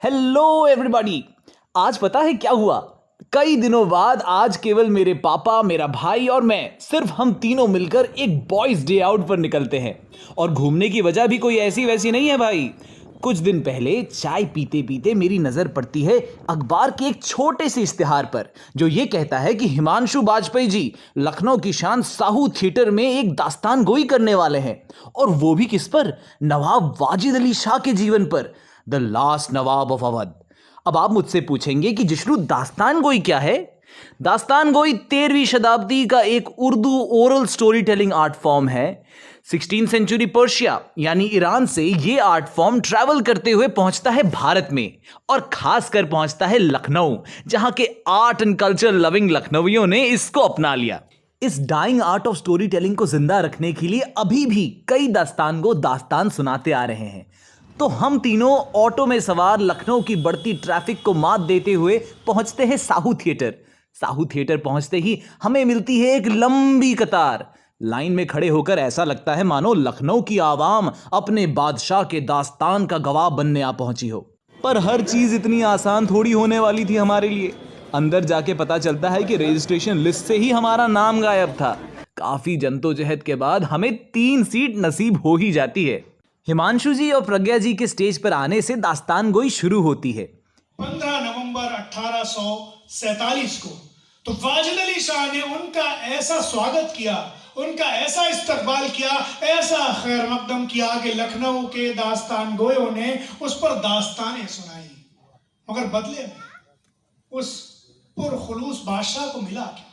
Hello everybody. आज पता है क्या हुआ? कई दिनों बाद आज केवल मेरे पापा, मेरा भाई और मैं, सिर्फ हम तीनों मिलकर एक बॉयज डे आउट पर निकलते हैं। और घूमने की वजह भी कोई ऐसी वैसी नहीं है भाई। कुछ दिन पहले चाय पीते पीते मेरी नजर पड़ती है अखबार के एक छोटे से इश्तिहार पर, जो ये कहता है कि हिमांशु बाजपेयी जी लखनऊ की शान साहू थिएटर में एक दास्तान गोई करने वाले हैं। और वो भी किस पर? नवाब वाजिद अली शाह के जीवन पर, the last Nawab of Awadh. अब आप मुझसे पूछेंगे कि जिष्णु, दास्तान गोई क्या है? दास्तान गोई 13वीं शताब्दी का एक Urdu oral story telling art form है। 16th सेंचुरी पर्शिया यानी ईरान से ये आर्ट फॉर्म ट्रैवल करते हुए पहुंचता है भारत में, और खासकर पहुंचता है लखनऊ, जहां के आर्ट एंड कल्चर लविंग लखनऊियों ने इसको अपना लिया। इस dying art of story telling को जिंदा रखने के लिए अभी भी कई दास्तान गो दास्तान सुनाते आ रहे हैं। तो हम तीनों ऑटो में सवार लखनऊ की बढ़ती ट्रैफिक को मात देते हुए पहुंचते हैं साहू थिएटर। साहू थिएटर पहुंचते ही हमें मिलती है एक लंबी कतार। लाइन में खड़े होकर ऐसा लगता है मानो लखनऊ की आवाम अपने बादशाह के दास्तान का गवाह बनने आ पहुंची हो। पर हर चीज इतनी आसान थोड़ी होने वाली थी हमारे लिए। अंदर जाके पता चलता है कि रजिस्ट्रेशन लिस्ट से ही हमारा नाम गायब था। काफी जद्दोजहद के बाद हमें 3 सीट नसीब हो ही जाती है। हिमांशु जी और प्रज्ञा जी के स्टेज पर आने से दास्तान गोई शुरू होती है। 15 नवंबर 1847 को तो वाजिद अली शाह ने उनका ऐसा स्वागत किया, उनका ऐसा इस्तकबाल किया, ऐसा खैर मकदम किया कि लखनऊ के दास्तान गोयों ने उस पर दास्तानें सुनाई। मगर बदले में उस पुरखुलूस बादशाह को मिला क्या?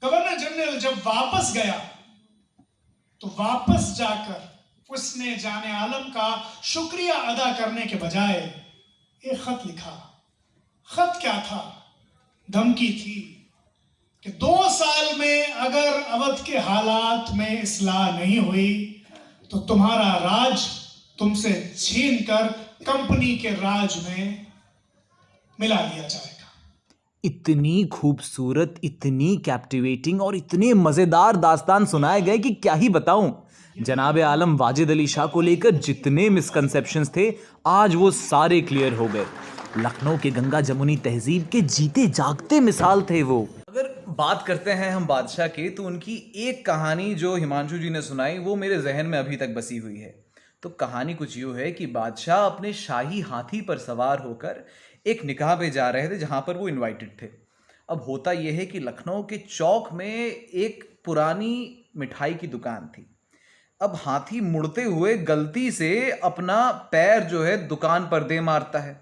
गवर्नर जनरल जब वापस गया तो वापस जाकर उसने जाने आलम का शुक्रिया अदा करने के बजाय एक खत लिखा। खत क्या था? धमकी थी कि 2 साल में अगर अवध के हालात में इस्लाह नहीं हुई तो तुम्हारा राज तुमसे छीनकर कंपनी के राज में मिला लिया जाएगा। इतनी खूबसूरत, इतनी कैप्टिवेटिंग और इतने मजेदार दास्तान सुनाए गए कि क्या ही बताऊं। जनाब आलम वाजिद अली शाह को लेकर जितने मिसकंसेप्शंस थे, आज वो सारे क्लियर हो गए। लखनऊ के गंगा जमुनी तहजीब के जीते जागते मिसाल थे वो। अगर बात करते हैं हम बादशाह की, तो उनकी एक कहानी जो हिमांशु जी ने सुनाई वो मेरे जहन में अभी तक बसी हुई है। तो कहानी कुछ यूँ है कि बादशाह अपने शाही हाथी पर सवार होकर एक निकाह पे जा रहे थे जहाँ पर वो इनवाइटेड थे। अब होता यह है कि लखनऊ के चौक में एक पुरानी मिठाई की दुकान थी। अब हाथी मुड़ते हुए गलती से अपना पैर जो है दुकान पर दे मारता है।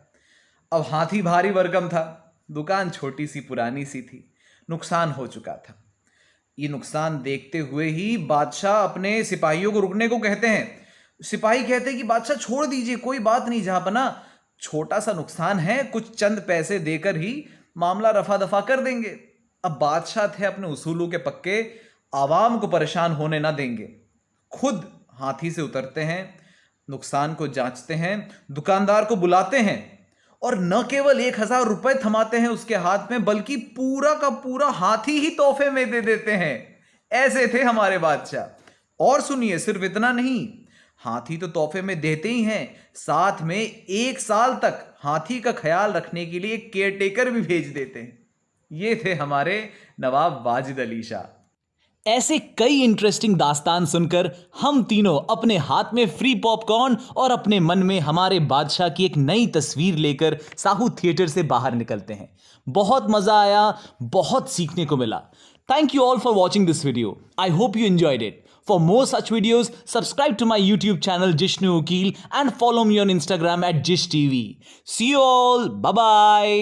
अब हाथी भारी भरकम था, दुकान छोटी सी पुरानी सी थी, नुकसान हो चुका था। ये नुकसान देखते हुए ही बादशाह अपने सिपाहियों को रुकने को कहते हैं। सिपाही कहते हैं कि बादशाह छोड़ दीजिए, कोई बात नहीं जहांपना, छोटा सा नुकसान है, कुछ चंद पैसे देकर ही मामला रफा दफा कर देंगे। अब बादशाह थे अपने उसूलों के पक्के, आवाम को परेशान होने ना देंगे। खुद हाथी से उतरते हैं, नुकसान को जांचते हैं, दुकानदार को बुलाते हैं और न केवल 1000 रुपए थमाते हैं उसके हाथ में, बल्कि पूरा का पूरा हाथी ही तोहफे में दे देते हैं। ऐसे थे हमारे बादशाह। और सुनिए, सिर्फ इतना नहीं, हाथी तो तोहफे में देते ही हैं, साथ में 1 साल तक हाथी का ख्याल रखने के लिए एक केयरटेकर भी भेज देते हैं। ये थे हमारे नवाब वाजिद अली शाह। ऐसे कई इंटरेस्टिंग दास्तान सुनकर हम तीनों अपने हाथ में फ्री पॉपकॉर्न और अपने मन में हमारे बादशाह की एक नई तस्वीर लेकर साहू थिएटर से बाहर निकलते हैं। बहुत मजा आया, बहुत सीखने को मिला। Thank you all for watching this video. I hope you enjoyed it. For more such videos, subscribe to my YouTube channel Jishnu Ukil and follow me on Instagram at JishTV. See you all. Bye bye.